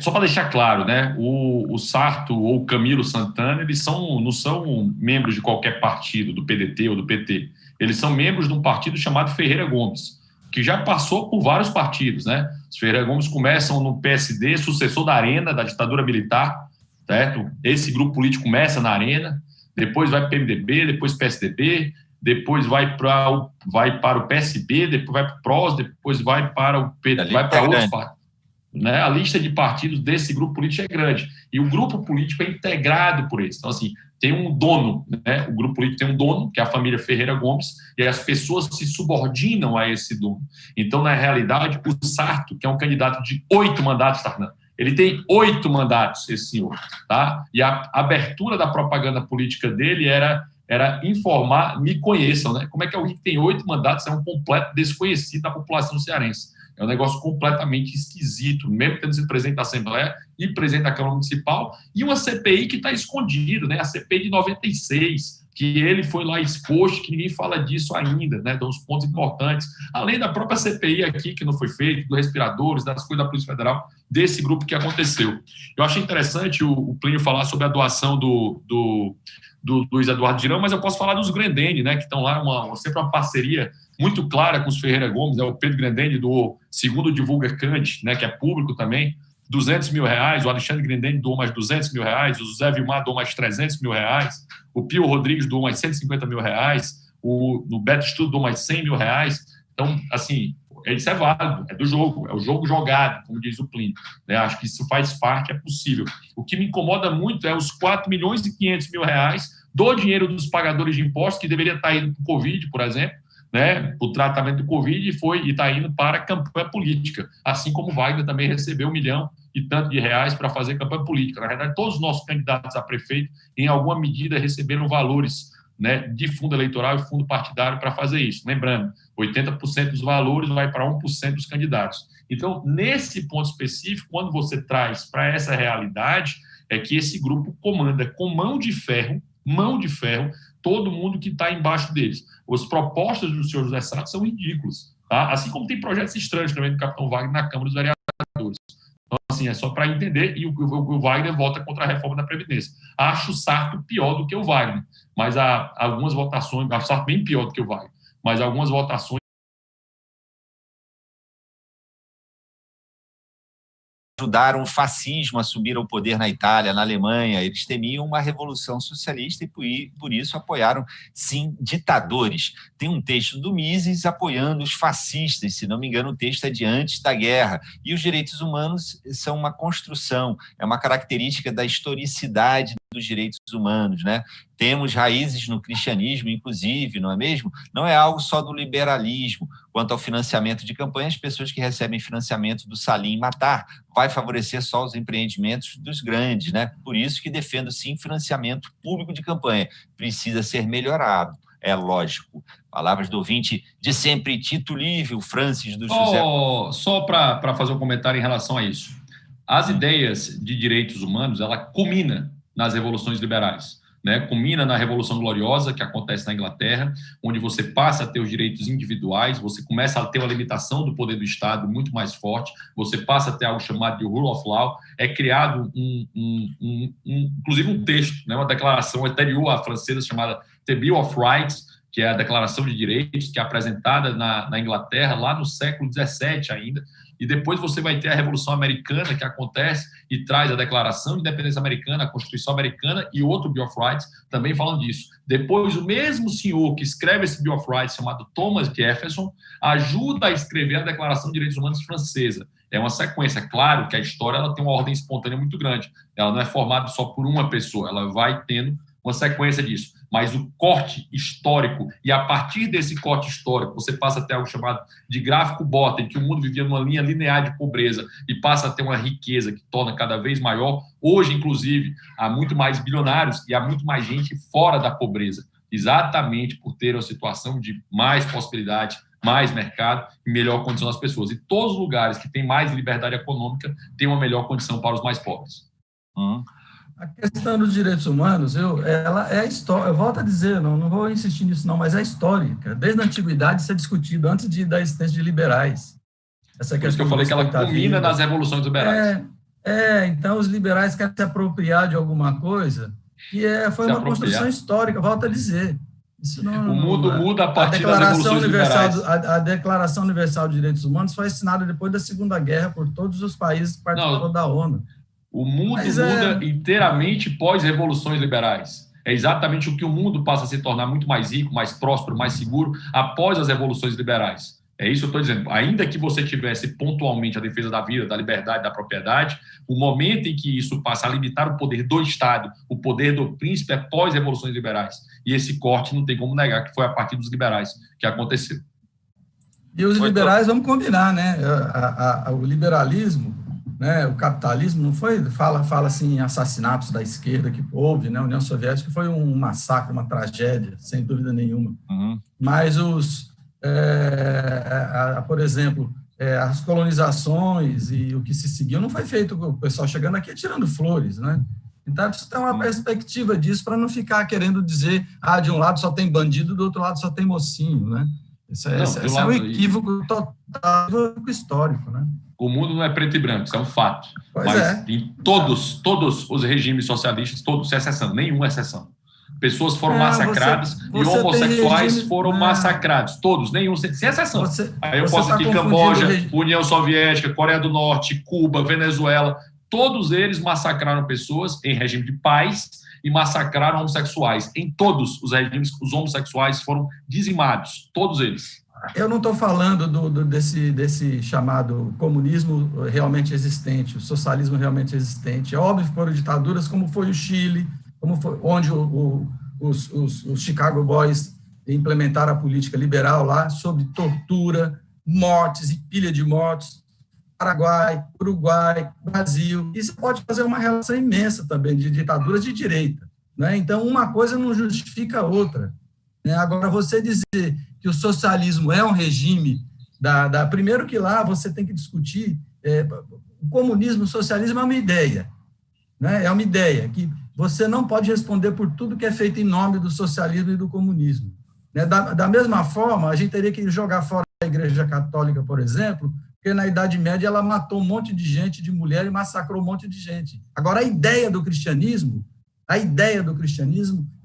Só para deixar claro, né, o Sarto ou o Camilo Santana, eles não são membros de qualquer partido, do PDT ou do PT. Eles são membros de um partido chamado Ferreira Gomes, que já passou por vários partidos, né? Os Ferreira Gomes começam no PSD, sucessor da Arena, da ditadura militar, certo? Esse grupo político começa na Arena, depois vai para o PMDB, depois PSDB, depois vai para o PSB, depois vai para o PROS, depois vai para o PT, vai para outros partidos. Né? A lista de partidos desse grupo político é grande. E o grupo político é integrado por eles. Então, assim, tem um dono, né? O grupo político tem um dono, que é a família Ferreira Gomes, e as pessoas se subordinam a esse dono. Então, na realidade, o Sarto, que é um candidato de 8 mandatos, Tarnan, ele tem 8 mandatos, esse senhor. Tá? E a abertura da propaganda política dele era informar, me conheçam. Né? Como é que alguém que tem 8 mandatos é um completo desconhecido da população cearense? É um negócio completamente esquisito, mesmo tendo sido presidente da Assembleia e presidente da Câmara Municipal, e uma CPI que está escondido, né? A CPI de 96, que ele foi lá exposto, que ninguém fala disso ainda, né? Dos pontos importantes, além da própria CPI aqui, que não foi feita, dos respiradores, das coisas da Polícia Federal, desse grupo que aconteceu. Eu achei interessante o Plínio falar sobre a doação do Luiz Eduardo Girão, mas eu posso falar dos Grendene, né? Que estão lá, sempre uma parceria muito clara com os Ferreira Gomes, né? O Pedro Grendene do Segundo Divulga Cante, né? Que é público também, R$200 mil, o Alexandre Grendene doou mais R$200 mil, o José Vilmar doou mais R$300 mil, o Pio Rodrigues doou mais R$150 mil, o Beto Estudo doou mais R$100 mil. Então, assim, isso é válido, é do jogo, é o jogo jogado, como diz o Plínio. Né? Acho que isso faz parte, é possível. O que me incomoda muito é os R$4.500.000 do dinheiro dos pagadores de impostos, que deveria estar indo para o Covid, por exemplo, né, o tratamento do Covid, e está indo para a campanha política, assim como o Wagner também recebeu 1 milhão e tanto de reais para fazer campanha política. Na verdade, todos os nossos candidatos a prefeito, em alguma medida, receberam valores, né, de fundo eleitoral e fundo partidário para fazer isso. Lembrando, 80% dos valores vai para 1% dos candidatos. Então, nesse ponto específico, quando você traz para essa realidade, é que esse grupo comanda com mão de ferro, todo mundo que está embaixo deles. As propostas do senhor José Sarto são ridículas, tá? Assim como tem projetos estranhos também do capitão Wagner na Câmara dos Vereadores. Então, assim, é só para entender, e o Wagner vota contra a reforma da Previdência. Acho o Sarto pior do que o Wagner, mas há algumas votações, acho o Sarto bem pior do que o Wagner, mas algumas votações ajudaram o fascismo a subir ao poder na Itália, na Alemanha. Eles temiam uma revolução socialista e por isso apoiaram, sim, ditadores. Tem um texto do Mises apoiando os fascistas, se não me engano, o texto é de antes da guerra. E os direitos humanos são uma construção, é uma característica da historicidade dos direitos humanos, né? Temos raízes no cristianismo, inclusive, não é mesmo? Não é algo só do liberalismo. Quanto ao financiamento de campanha, as pessoas que recebem financiamento do Salim Matar vai favorecer só os empreendimentos dos grandes, né? Por isso que defendo, sim, financiamento público de campanha. Precisa ser melhorado, é lógico. Palavras do ouvinte de sempre, Tito Livre, o Francis do José. Só para fazer um comentário em relação a isso. As ideias de direitos humanos, ela culmina nas revoluções liberais. Né, culmina na Revolução Gloriosa, que acontece na Inglaterra, onde você passa a ter os direitos individuais, você começa a ter uma limitação do poder do Estado muito mais forte, você passa a ter algo chamado de Rule of Law, é criado inclusive um texto, né, uma declaração anterior à francesa chamada The Bill of Rights, que é a Declaração de Direitos, que é apresentada na Inglaterra lá no século XVII ainda, e depois você vai ter a Revolução Americana, que acontece e traz a Declaração de Independência Americana, a Constituição Americana e outro Bill of Rights também falam disso. Depois, o mesmo senhor que escreve esse Bill of Rights, chamado Thomas Jefferson, ajuda a escrever a Declaração de Direitos Humanos francesa. É uma sequência. Claro que a história ela tem uma ordem espontânea muito grande. Ela não é formada só por uma pessoa, ela vai tendo uma sequência disso. mas o corte histórico, e a partir desse corte histórico, você passa a ter algo chamado de gráfico bota, em que o mundo vivia numa linha linear de pobreza e passa a ter uma riqueza que torna cada vez maior. Hoje, inclusive, há muito mais bilionários e há muito mais gente fora da pobreza, exatamente por ter uma situação de mais possibilidade, mais mercado e melhor condição das pessoas. E todos os lugares que têm mais liberdade econômica têm uma melhor condição para os mais pobres. A questão dos direitos humanos, ela é a história. Eu volto a dizer, não vou insistir nisso não, mas é histórica. Desde a antiguidade isso é discutido, antes da existência de liberais. Essa Por isso que eu falei que ela culmina nas revoluções liberais. Então os liberais querem se apropriar de alguma coisa que foi uma construção histórica, volto a dizer. Isso não, o mundo muda a partir das revoluções liberais. A Declaração Universal de Direitos Humanos foi assinada depois da Segunda Guerra por todos os países que participaram da ONU. O mundo muda inteiramente pós-revoluções liberais. É exatamente o que o mundo passa a se tornar muito mais rico, mais próspero, mais seguro após as revoluções liberais. É isso que eu estou dizendo. Ainda que você tivesse pontualmente a defesa da vida, da liberdade, da propriedade, o momento em que isso passa a limitar o poder do Estado, o poder do príncipe, é pós-revoluções liberais. E esse corte não tem como negar que foi a partir dos liberais que aconteceu. E os liberais, vamos combinar, né? O liberalismo, né? O capitalismo, não foi... Fala assim, assassinatos da esquerda que houve, né? A União Soviética foi um massacre, uma tragédia, sem dúvida nenhuma. Mas por exemplo, as colonizações e o que se seguiu não foi feito com o pessoal chegando aqui tirando flores, né? Então, precisa ter uma perspectiva disso para não ficar querendo dizer, de um lado só tem bandido, do outro lado só tem mocinho, né? Esse é um equívoco total histórico, né? O mundo não é preto e branco, isso é um fato. Mas em todos os regimes socialistas, todos, sem exceção, nenhuma exceção. Pessoas foram massacradas e homossexuais foram massacrados. Todos, nenhum, sem exceção. Aí eu posso citar Camboja, União Soviética, Coreia do Norte, Cuba, Venezuela. Todos eles massacraram pessoas em regime de paz e massacraram homossexuais. Em todos os regimes, os homossexuais foram dizimados. Todos eles. Eu não estou falando desse chamado comunismo realmente existente, o socialismo realmente existente. É óbvio que foram ditaduras como foi o Chile, onde os Chicago Boys implementaram a política liberal lá, sobre tortura, mortes e pilha de mortos, Paraguai, Uruguai, Brasil. E você pode fazer uma relação imensa também de ditaduras de direita, né? Então, uma coisa não justifica a outra, né? Agora, você dizer que o socialismo é um regime, primeiro que lá você tem que discutir, o comunismo, o socialismo é uma ideia, né? É uma ideia que você não pode responder por tudo que é feito em nome do socialismo e do comunismo, né? Da mesma forma, a gente teria que jogar fora a Igreja Católica, por exemplo, porque na Idade Média ela matou um monte de gente, de mulher, e massacrou um monte de gente. Agora, a ideia do cristianismo é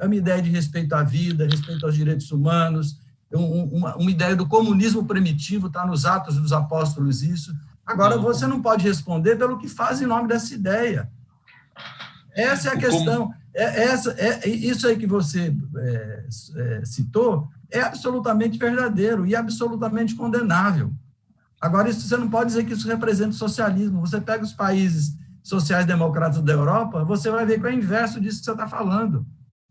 uma ideia de respeito à vida, respeito aos direitos humanos, uma ideia do comunismo primitivo, está nos Atos dos Apóstolos isso. Agora, você não pode responder pelo que faz em nome dessa ideia. Essa é a questão. Isso aí que você citou é absolutamente verdadeiro e absolutamente condenável. Agora, isso, você não pode dizer que isso representa o socialismo. Você pega os países sociais-democratas da Europa, você vai ver que é o inverso disso que você está falando.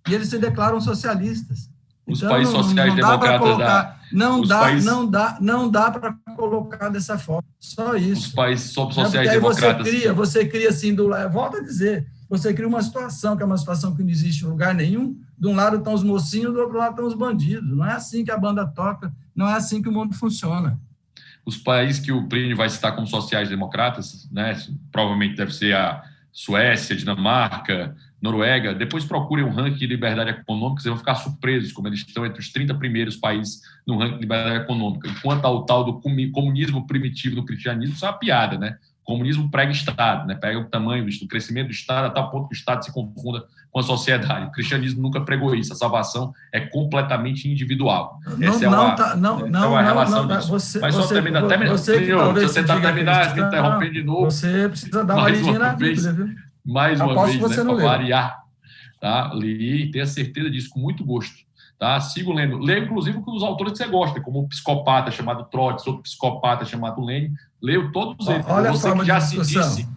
E eles se declaram socialistas. Os países sociais-democratas não dá para colocar dessa forma. Só isso. Os países sociais-democratas. Você cria assim, volta a dizer, você cria uma situação que é uma situação que não existe em lugar nenhum. De um lado estão os mocinhos, do outro lado estão os bandidos. Não é assim que a banda toca, não é assim que o mundo funciona. Os países que o Plínio vai citar como sociais-democratas, né, provavelmente deve ser a Suécia, Dinamarca, Noruega. Depois procurem um ranking de liberdade econômica, vocês vão ficar surpresos como eles estão entre os 30 primeiros países no ranking de liberdade econômica. Enquanto ao tal do comunismo primitivo no cristianismo, isso é uma piada, né? O comunismo prega Estado, né? Pega o tamanho do crescimento do Estado a tal ponto que o Estado se confunda com a sociedade. O cristianismo nunca pregou isso. A salvação é completamente individual. Essa é uma relação disso. Mas só terminar, você está terminando, se interrompendo de novo. Você precisa dar uma lidinha na Bíblia, viu? Mais uma vez, né, para variar. Tá? Li e tenha certeza disso, com muito gosto. Tá? Sigo lendo. Leio, inclusive, com os autores que você gosta, como o psicopata chamado Trotsky, outro psicopata chamado Lenin. Leio todos eles. Olha, você que já se disse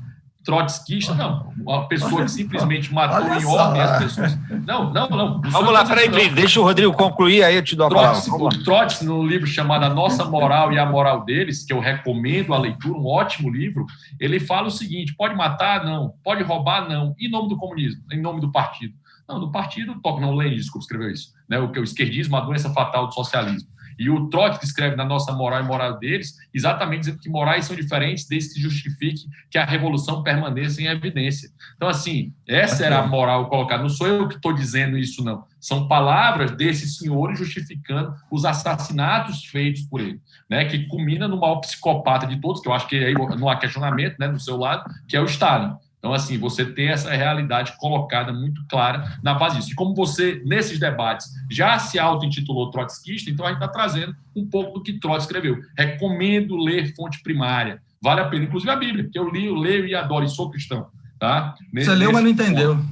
Trotskista, não. Uma pessoa que simplesmente matou em só. ordem as pessoas. Não. Vamos lá, peraí, deixa o Rodrigo concluir, aí eu te dou a palavra. O Trotsky, no livro chamado A Nossa Moral e a Moral Deles, que eu recomendo a leitura, um ótimo livro, ele fala o seguinte: pode matar? Não. Pode roubar? Não. Em nome do comunismo, em nome do partido. Não, do partido, não, Lenin, desculpa, escreveu isso. Né? O esquerdismo, a doença fatal do socialismo. E o Trotsky escreve na Nossa Moral e Moral Deles, exatamente dizendo que morais são diferentes desde que justifique que a revolução permaneça em evidência. Então, assim, essa era a moral colocada. Não sou eu que estou dizendo isso, não. São palavras desses senhores justificando os assassinatos feitos por ele, né? Que culmina no maior psicopata de todos, que eu acho que aí não há questionamento, né, do seu lado, que é o Stalin. Então, assim, você tem essa realidade colocada muito clara na base disso. E como você, nesses debates, já se auto-intitulou trotskista, então a gente está trazendo um pouco do que Trotsky escreveu. Recomendo ler fonte primária. Vale a pena, inclusive a Bíblia, que eu leio e adoro, e sou cristão. Tá? Você leu, mas não entendeu.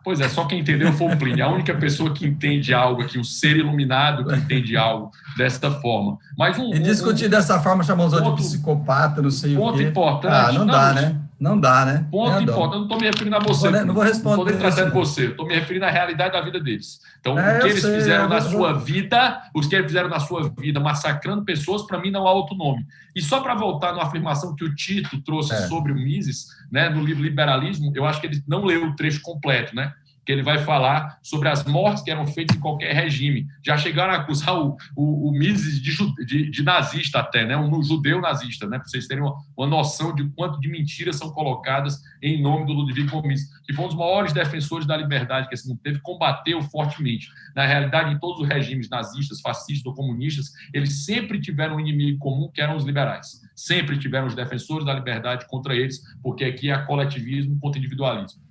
Pois é, só quem entendeu foi o Plínio. A única pessoa que entende algo aqui, um ser iluminado que entende algo dessa forma. Mas e discutir dessa forma, chamou de psicopata, não sei o quê. Ponto importante. Não dá, né? Não dá, né? Ponto importante. Eu não estou me referindo a você. Não vou responder. Não estou tratando você. Estou me referindo à realidade da vida deles. Então, o que eles fizeram na sua vida, os que eles fizeram na sua vida, massacrando pessoas, para mim não há outro nome. E só para voltar numa afirmação que o Tito trouxe sobre o Mises, né, no livro Liberalismo, eu acho que ele não leu o trecho completo, né? Que ele vai falar sobre as mortes que eram feitas em qualquer regime. Já chegaram a acusar o Mises de nazista até, né? Um judeu nazista, né? Para vocês terem uma noção de quanto de mentiras são colocadas em nome do Ludwig Mises, que foi um dos maiores defensores da liberdade que esse mundo teve, combateu fortemente. Na realidade, em todos os regimes nazistas, fascistas ou comunistas, eles sempre tiveram um inimigo comum, que eram os liberais. Sempre tiveram os defensores da liberdade contra eles, porque aqui é coletivismo contra individualismo.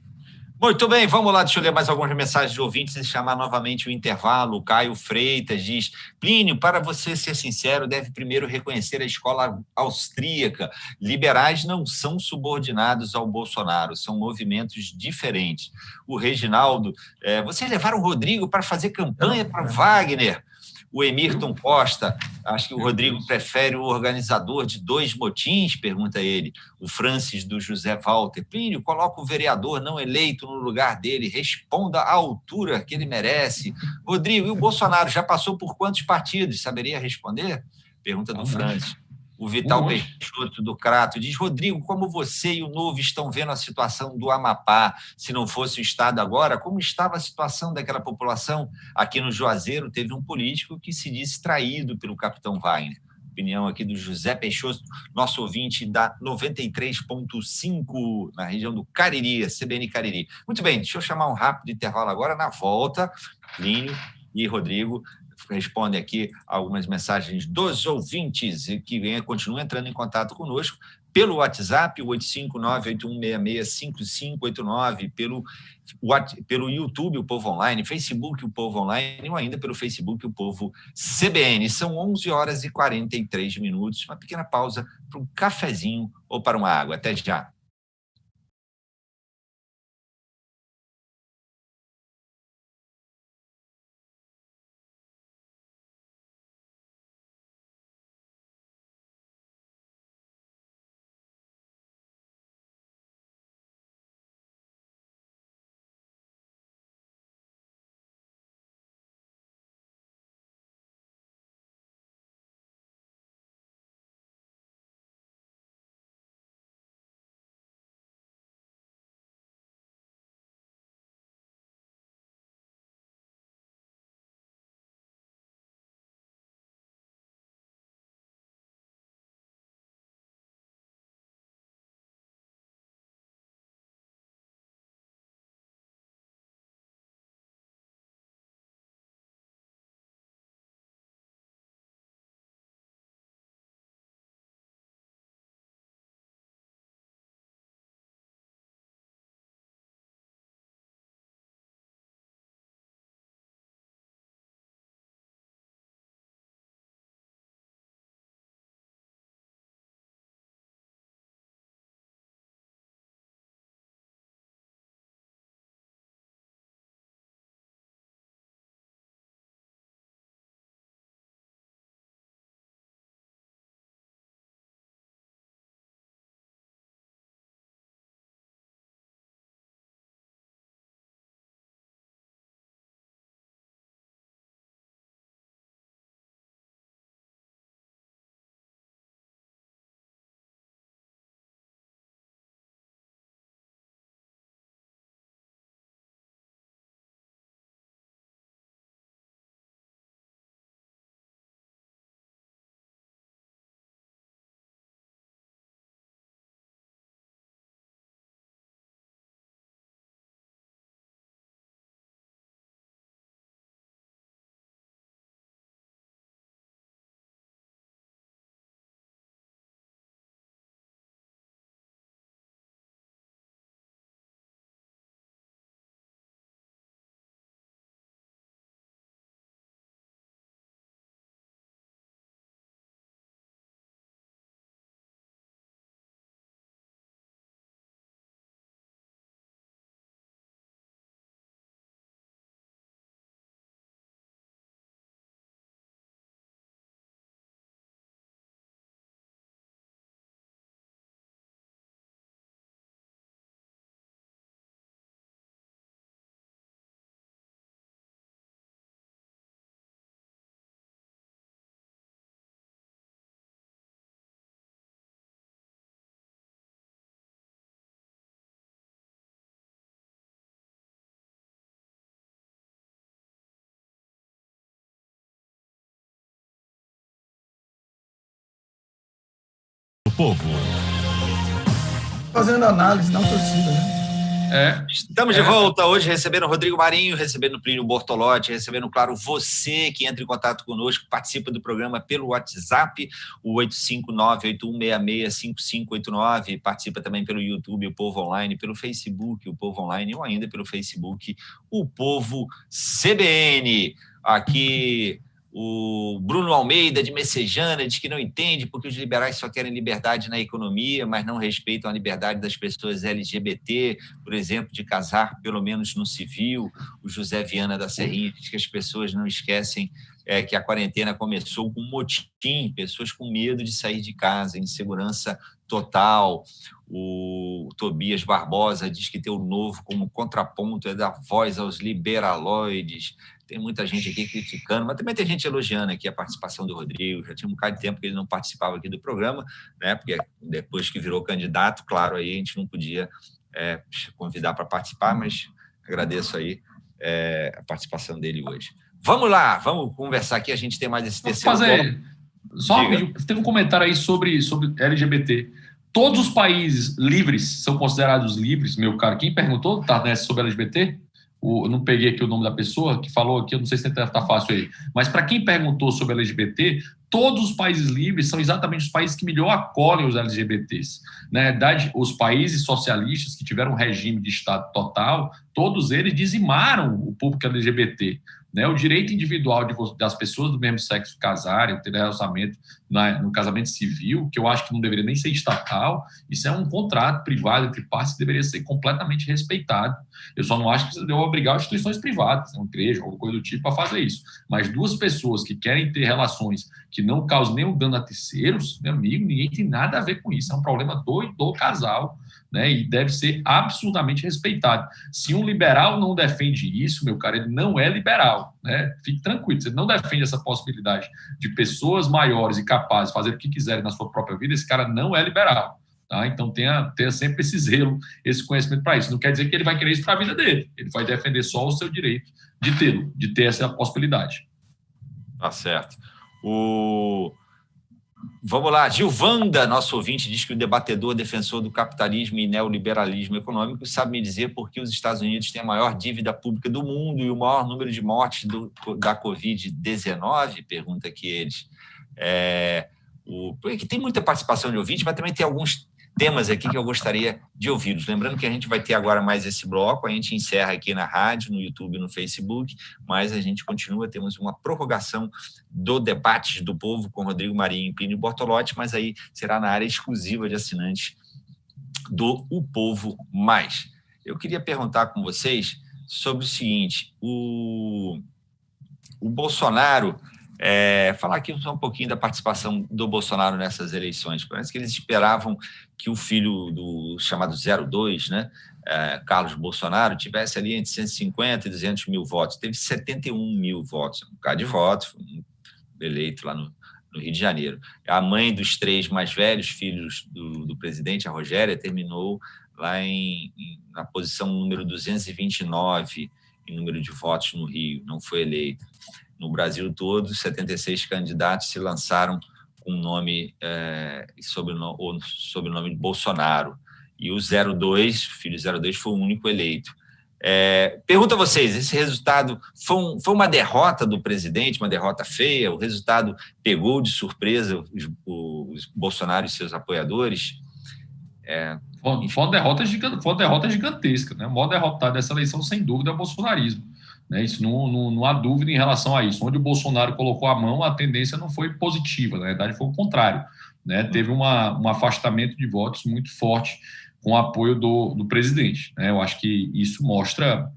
Muito bem, vamos lá, deixa eu ler mais algumas mensagens de ouvintes e chamar novamente o intervalo. O Caio Freitas diz: Plínio, para você ser sincero, deve primeiro reconhecer a escola austríaca. Liberais não são subordinados ao Bolsonaro, são movimentos diferentes. O Reginaldo: vocês levaram o Rodrigo para fazer campanha para Wagner. O Emirton Costa: acho que o Rodrigo prefere o organizador de 2 motins, pergunta ele. O Francis do José Walter: Plínio, coloca o vereador não eleito no lugar dele, responda à altura que ele merece. Rodrigo, e o Bolsonaro já passou por quantos partidos? Saberia responder? Pergunta do Francis. O Vital Peixoto, do Crato, diz: Rodrigo, como você e o Novo estão vendo a situação do Amapá? Se não fosse o Estado agora, como estava a situação daquela população? Aqui no Juazeiro teve um político que se disse traído pelo capitão Wagner. Opinião aqui do José Peixoto, nosso ouvinte da 93.5, na região do Cariri, CBN Cariri. Muito bem, deixa eu chamar um rápido intervalo agora. Na volta, Plínio e Rodrigo respondem aqui algumas mensagens dos ouvintes que continuam entrando em contato conosco pelo WhatsApp, o 859-8166-5589, pelo YouTube, o Povo Online, Facebook, o Povo Online, ou ainda pelo Facebook, o Povo CBN. São 11h43, uma pequena pausa para um cafezinho ou para uma água. Até já. do Povo. Fazendo análise, não torcida, né? Estamos de volta hoje recebendo o Rodrigo Marinho, recebendo o Plínio Bortolotti, recebendo, claro, você que entra em contato conosco, participa do programa pelo WhatsApp, o 859-8166-5589, participa também pelo YouTube, o Povo Online, pelo Facebook, o Povo Online, ou ainda pelo Facebook, o Povo CBN. Aqui o Bruno Almeida, de Messejana, diz que não entende porque os liberais só querem liberdade na economia, mas não respeitam a liberdade das pessoas LGBT, por exemplo, de casar, pelo menos no civil. O José Viana da Serrinha diz que as pessoas não esquecem que a quarentena começou com um motim, pessoas com medo de sair de casa, insegurança total. O Tobias Barbosa diz que ter o Novo como contraponto é dar voz aos liberaloides. Tem muita gente aqui criticando, mas também tem gente elogiando aqui a participação do Rodrigo. Já tinha um bocado de tempo que ele não participava aqui do programa, né? Porque depois que virou candidato, claro, aí a gente não podia convidar para participar, mas agradeço aí a participação dele hoje. Vamos lá, vamos conversar aqui, a gente tem mais esse terceiro bloco. Só tem um comentário aí sobre LGBT. Todos os países livres são considerados livres, meu caro. Quem perguntou, Tarnés, sobre LGBT? Eu não peguei aqui o nome da pessoa que falou aqui, eu não sei se está fácil aí. Mas para quem perguntou sobre LGBT, todos os países livres são exatamente os países que melhor acolhem os LGBTs. Na verdade, os países socialistas que tiveram um regime de Estado total, todos eles dizimaram o público LGBT. Né? O direito individual das pessoas do mesmo sexo casarem, ter relacionamento no casamento civil, que eu acho que não deveria nem ser estatal, isso é um contrato privado entre partes que deveria ser completamente respeitado. Eu só não acho que você deve obrigar instituições privadas, uma igreja, alguma coisa do tipo, a fazer isso. Mas duas pessoas que querem ter relações que não causem nenhum dano a terceiros, meu amigo, ninguém tem nada a ver com isso. É um problema do casal, né? E deve ser absurdamente respeitado. Se um liberal não defende isso, meu cara, ele não é liberal, né? Fique tranquilo, se ele não defende essa possibilidade de pessoas maiores e capazes de fazer o que quiserem na sua própria vida, esse cara não é liberal. Tá? Então tenha sempre esse zelo, esse conhecimento para isso. Não quer dizer que ele vai querer isso para a vida dele. Ele vai defender só o seu direito de ter essa possibilidade. Tá certo. Vamos lá, Gilvanda, nosso ouvinte, diz que o debatedor defensor do capitalismo e neoliberalismo econômico sabe me dizer por que os Estados Unidos têm a maior dívida pública do mundo e o maior número de mortes da Covid-19? Pergunta aqui eles. Porque tem muita participação de ouvinte, mas também tem alguns temas aqui que eu gostaria de ouvi-los. Lembrando que a gente vai ter agora mais esse bloco, a gente encerra aqui na rádio, no YouTube e no Facebook, mas a gente continua, temos uma prorrogação do Debates do Povo com Rodrigo Marinho e Plínio Bortolotti, mas aí será na área exclusiva de assinantes do O Povo Mais. Eu queria perguntar com vocês sobre o seguinte, o Bolsonaro... falar aqui só um pouquinho da participação do Bolsonaro nessas eleições. Parece que eles esperavam que o filho do chamado 02, né, Carlos Bolsonaro, tivesse ali entre 150 e 200 mil votos. Teve 71 mil votos, um bocado de votos, foi eleito lá no Rio de Janeiro. A mãe dos três mais velhos filhos do presidente, a Rogéria, terminou lá na posição número 229 em número de votos no Rio, não foi eleita. No Brasil todo, 76 candidatos se lançaram com nome sobrenome de Bolsonaro. E o 02, filho 02, foi o único eleito. Pergunto a vocês, esse resultado foi uma derrota do presidente, uma derrota feia? O resultado pegou de surpresa os Bolsonaro e seus apoiadores? Foi uma derrota gigantesca, né? O maior derrotado dessa eleição, sem dúvida, é o bolsonarismo. Isso não há dúvida em relação a isso. Onde o Bolsonaro colocou a mão, a tendência não foi positiva, na verdade foi o contrário, né? Teve um afastamento de votos muito forte com o apoio do presidente, né? Eu acho que isso mostra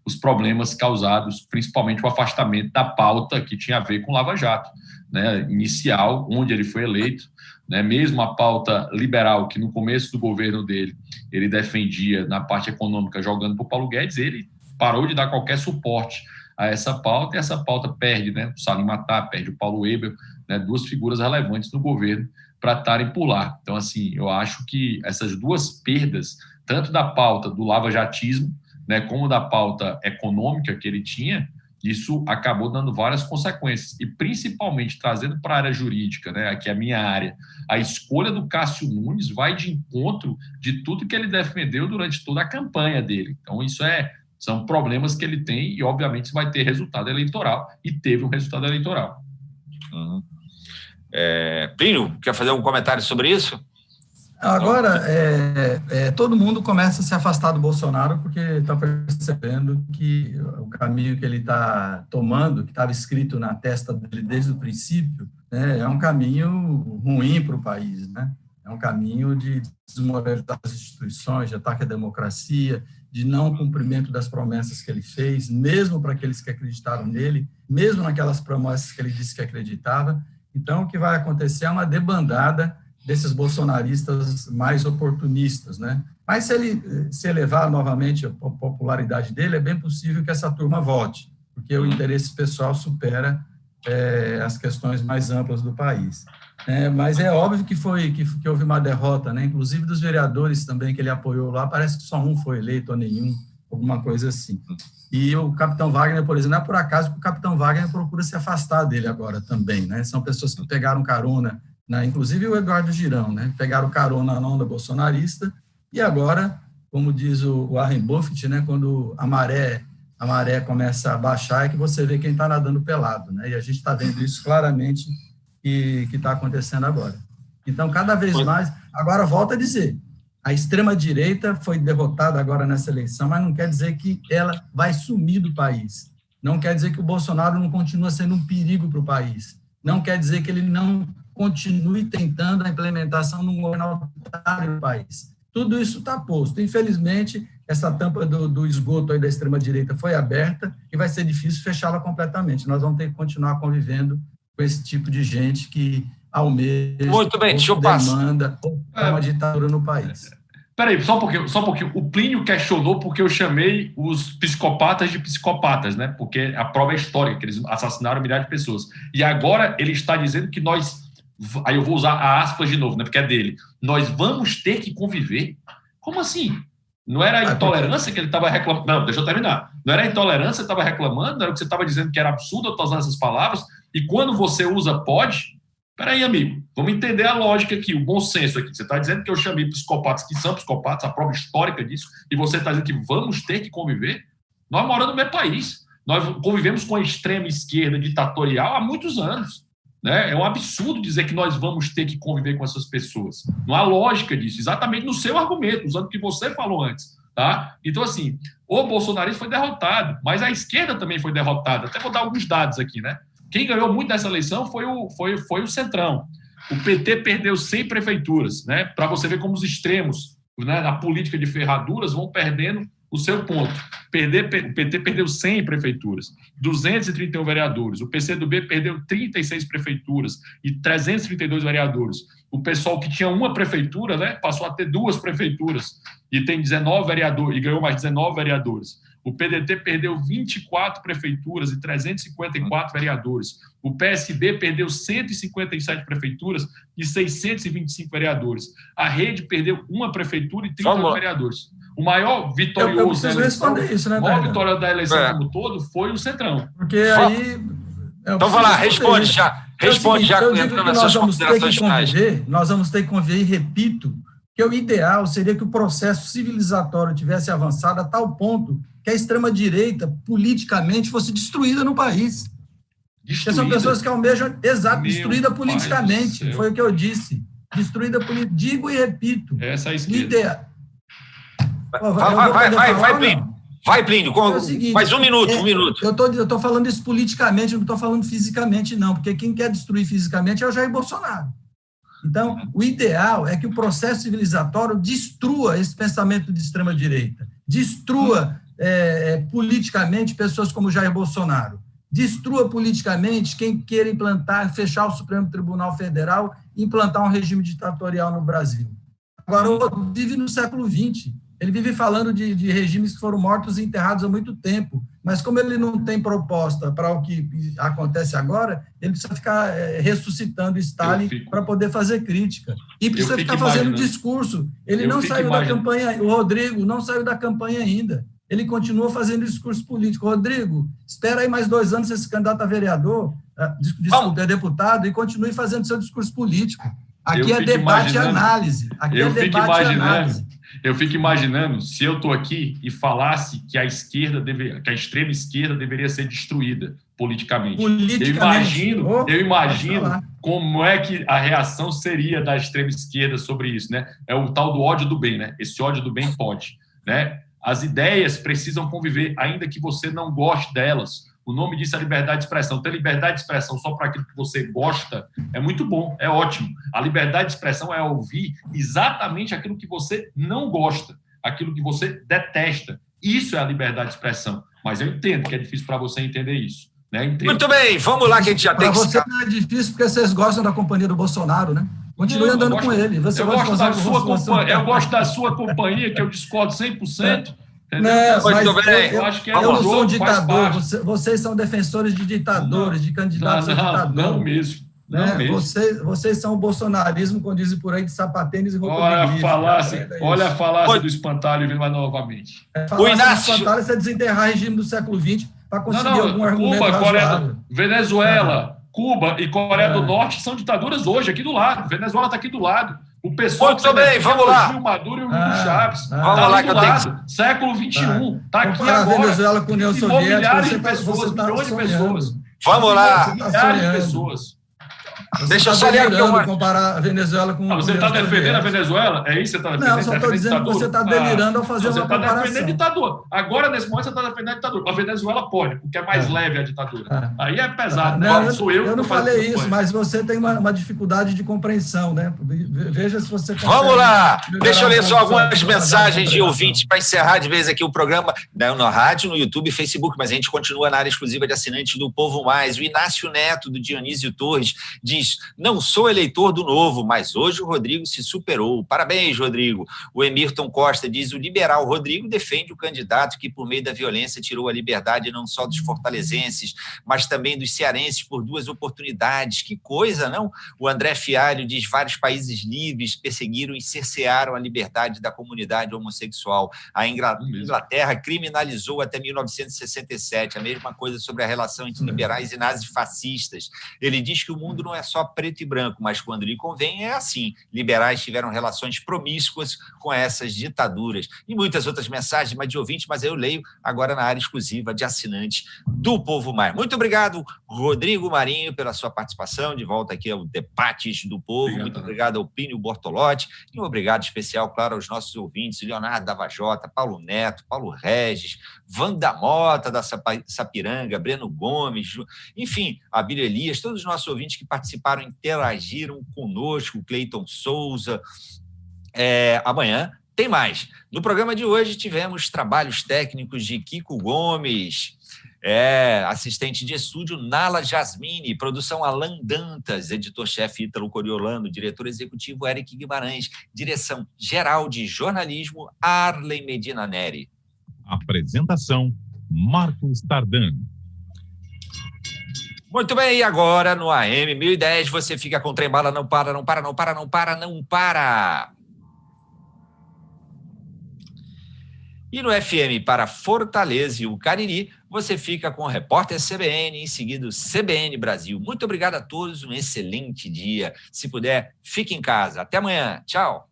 os problemas causados, principalmente o afastamento da pauta que tinha a ver com Lava Jato, né? Inicial, onde ele foi eleito, né? Mesmo a pauta liberal, que no começo do governo dele ele defendia na parte econômica, jogando para o Paulo Guedes, ele parou de dar qualquer suporte a essa pauta, e essa pauta perde, né, o Salim Matar, perde o Paulo Weber, né, duas figuras relevantes no governo para estarem por lá. Então, assim, eu acho que essas duas perdas, tanto da pauta do lava-jatismo, né, como da pauta econômica que ele tinha, Isso acabou dando várias consequências, e principalmente trazendo para a área jurídica, né, aqui é a minha área, a escolha do Cássio Nunes vai de encontro de tudo que ele defendeu durante toda a campanha dele. Então, são problemas que ele tem e, obviamente, vai ter resultado eleitoral, e teve um resultado eleitoral. Plínio, quer fazer um comentário sobre isso? Agora, todo mundo começa a se afastar do Bolsonaro porque está percebendo que o caminho que ele está tomando, que estava escrito na testa dele desde o princípio, né, é um caminho ruim para o país, né? É um caminho de desmoralizar as instituições, de ataque à democracia, de não cumprimento das promessas que ele fez, mesmo para aqueles que acreditaram nele, mesmo naquelas promessas que ele disse que acreditava. Então, o que vai acontecer é uma debandada desses bolsonaristas mais oportunistas, né? Mas se ele se elevar novamente a popularidade dele, é bem possível que essa turma volte, porque o interesse pessoal supera as questões mais amplas do país. Mas é óbvio que houve uma derrota, né? Inclusive dos vereadores também que ele apoiou lá, parece que só um foi eleito ou nenhum, alguma coisa assim. E o capitão Wagner, por exemplo, não é por acaso que o capitão Wagner procura se afastar dele agora também, né? São pessoas que pegaram carona, inclusive o Eduardo Girão, né? Pegaram carona na onda bolsonarista, e agora, como diz o Warren Buffett, né? Quando a maré começa a baixar, é que você vê quem está nadando pelado, né? E a gente está vendo isso claramente que está acontecendo agora. Então, cada vez mais, agora volto a dizer, a extrema-direita foi derrotada agora nessa eleição, mas não quer dizer que ela vai sumir do país. Não quer dizer que o Bolsonaro não continua sendo um perigo para o país. Não quer dizer que ele não continue tentando a implementação de um governo autoritário no país. Tudo isso está posto. Infelizmente, essa tampa do esgoto aí da extrema-direita foi aberta e vai ser difícil fechá-la completamente. Nós vamos ter que continuar convivendo com esse tipo de gente que almeja, muito bem, deixa eu demanda uma ditadura no país. Peraí, só um pouquinho. O Plínio questionou porque eu chamei os psicopatas de psicopatas, né? Porque a prova é histórica, que eles assassinaram milhares de pessoas. E agora ele está dizendo que nós... Aí eu vou usar a aspas de novo, né? Porque é dele. Nós vamos ter que conviver? Como assim? Não era a intolerância que ele estava reclamando? Não, deixa eu terminar. Não era a intolerância que você estava reclamando? Não era o que você estava dizendo que era absurdo eu estar usando essas palavras? E quando você usa pode... Peraí, amigo, vamos entender a lógica aqui, o bom senso aqui. Você está dizendo que eu chamei psicopatas que são psicopatas, a prova histórica disso, e você está dizendo que vamos ter que conviver? Nós moramos no meu país. Nós convivemos com a extrema esquerda ditatorial há muitos anos. Né? É um absurdo dizer que nós vamos ter que conviver com essas pessoas. Não há lógica disso, exatamente no seu argumento, usando o que você falou antes. Tá? Então, assim, o bolsonarismo foi derrotado, mas a esquerda também foi derrotada. Até vou dar alguns dados aqui, né? Quem ganhou muito nessa eleição foi o Centrão. O PT perdeu 100 prefeituras, né? Para você ver como os extremos, né, na política de ferraduras vão perdendo o seu ponto. O PT perdeu 100 prefeituras, 231 vereadores. O PCdoB perdeu 36 prefeituras e 332 vereadores. O pessoal que tinha uma prefeitura, né, passou a ter 2 prefeituras e tem 19 vereadores e ganhou mais 19 vereadores. O PDT perdeu 24 prefeituras e 354 vereadores. O PSD perdeu 157 prefeituras e 625 vereadores. A Rede perdeu uma prefeitura e 38 vereadores. O maior vitorioso da eleição, isso, né, a maior vitória da eleição como todo foi o Centrão. Porque aí... Então vai lá, responde já. Responde já entrando nas suas considerações finais. Nós vamos ter que conviver, e repito, que o ideal seria que o processo civilizatório tivesse avançado a tal ponto que a extrema-direita, politicamente, fosse destruída no país. Porque são pessoas que almejam, destruída politicamente, foi o que eu disse. Destruída politicamente, digo e repito. Essa é a esquerda. Vai, Plínio. Vai, Plínio, mais um minuto. Eu estou falando isso politicamente, não estou falando fisicamente, não, porque quem quer destruir fisicamente é o Jair Bolsonaro. Então, o ideal é que o processo civilizatório destrua esse pensamento de extrema-direita, destrua politicamente pessoas como Jair Bolsonaro, destrua politicamente quem queira fechar o Supremo Tribunal Federal e implantar um regime ditatorial no Brasil. Agora, o outro vive no século XX, ele vive falando de regimes que foram mortos e enterrados há muito tempo, mas como ele não tem proposta para o que acontece agora, ele precisa ficar ressuscitando Stalin para poder fazer crítica. E precisa ficar fazendo discurso. Ele não saiu da campanha, o Rodrigo não saiu da campanha ainda. ele continua fazendo discurso político. Rodrigo, espera aí mais 2 anos esse candidato a vereador, desculpe, a deputado, e continue fazendo seu discurso político. Aqui é debate e análise. Aqui é debate e análise. Eu fico imaginando se eu estou aqui e falasse que a extrema esquerda deveria ser destruída politicamente. Eu imagino como é que a reação seria da extrema esquerda sobre isso, né? É o tal do ódio do bem, né? Esse ódio do bem pode, né? As ideias precisam conviver, ainda que você não goste delas. O nome disso é liberdade de expressão. Ter liberdade de expressão só para aquilo que você gosta é muito bom, é ótimo. A liberdade de expressão é ouvir exatamente aquilo que você não gosta, aquilo que você detesta. Isso é a liberdade de expressão. Mas eu entendo que é difícil para você entender isso. Né? Muito bem, vamos lá que a gente já tem que... Para você não é difícil porque vocês gostam da companhia do Bolsonaro, né? Continue andando com ele. Eu gosto da sua companhia, que eu discordo 100%. Não, mas eu acho que eu não sou um ditador. Vocês são defensores de ditadores, de candidatos a ditador. Não mesmo. Não mesmo. Vocês são o bolsonarismo, quando dizem por aí, de sapatênis e roupa olha de grife. Olha a falácia do espantalho vindo mais novamente. O Inácio... do espantalho é desenterrar o regime do século XX para conseguir algum argumento razoável. Venezuela, Cuba e Coreia do Norte são ditaduras hoje, aqui do lado. Venezuela está aqui do lado. O pessoal muito bem, vamos lá. O Maduro e o Chaves. Vamos lá que eu tenho que... Século XXI. Está aqui agora. A Venezuela com a União Soviética. Milhares de pessoas, milhões de pessoas. Vamos lá. Milhares de pessoas. Deixa eu só ler aqui uma... comparar a Venezuela com... você está defendendo a Venezuela? É isso que você está defendendo? Não, só estou dizendo que você está delirando ao fazer uma comparação. Você está defendendo a ditadura. Agora, nesse momento, você está defendendo a ditadura. A Venezuela pode, porque é mais leve a ditadura. Aí é pesado. Eu não falei isso, mas você tem uma dificuldade de compreensão, né? Veja se você consegue... Vamos lá! Deixa eu ler só algumas mensagens de ouvintes para encerrar de vez aqui o programa. Na rádio, no YouTube e Facebook, mas a gente continua na área exclusiva de assinantes do Povo Mais. O Inácio Neto, do Dionísio Torres, diz: não sou eleitor do Novo, mas hoje o Rodrigo se superou. Parabéns, Rodrigo. O Emirton Costa diz: o liberal Rodrigo defende o candidato que, por meio da violência, tirou a liberdade não só dos fortalezenses, mas também dos cearenses por 2 oportunidades. Que coisa, não? O André Fialho diz: vários países livres perseguiram e cercearam a liberdade da comunidade homossexual. A Inglaterra criminalizou até 1967. A mesma coisa sobre a relação entre liberais e nazifascistas. Ele diz que o mundo não é só preto e branco, mas quando lhe convém é assim. Liberais tiveram relações promíscuas com essas ditaduras. E muitas outras mensagens, mas de ouvintes, mas eu leio agora na área exclusiva de assinantes do Povo Mais. Muito obrigado, Rodrigo Marinho, pela sua participação, de volta aqui ao Debates do Povo. Obrigado. Muito obrigado ao Pínio Bortolotti, e um obrigado especial, claro, aos nossos ouvintes, Leonardo Davajota, Paulo Neto, Paulo Regis, Wanda Mota, da Sapiranga, Breno Gomes, enfim, Abílio Elias, todos os nossos ouvintes que participaram, interagiram conosco, Cleiton Souza. Amanhã tem mais. No programa de hoje tivemos trabalhos técnicos de Kiko Gomes, assistente de estúdio Nala Jasmine, produção Alan Dantas, editor-chefe Ítalo Coriolano, diretor executivo Eric Guimarães, direção geral de jornalismo Arley Medina Neri. Apresentação Marcos Tardan. Muito bem, e agora no AM 1010 você fica com Trem Bala, não para, não para, não para, não para, não para. E no FM para Fortaleza e o Cariri, você fica com o Repórter CBN, em seguida o CBN Brasil. Muito obrigado a todos, um excelente dia. Se puder, fique em casa. Até amanhã. Tchau.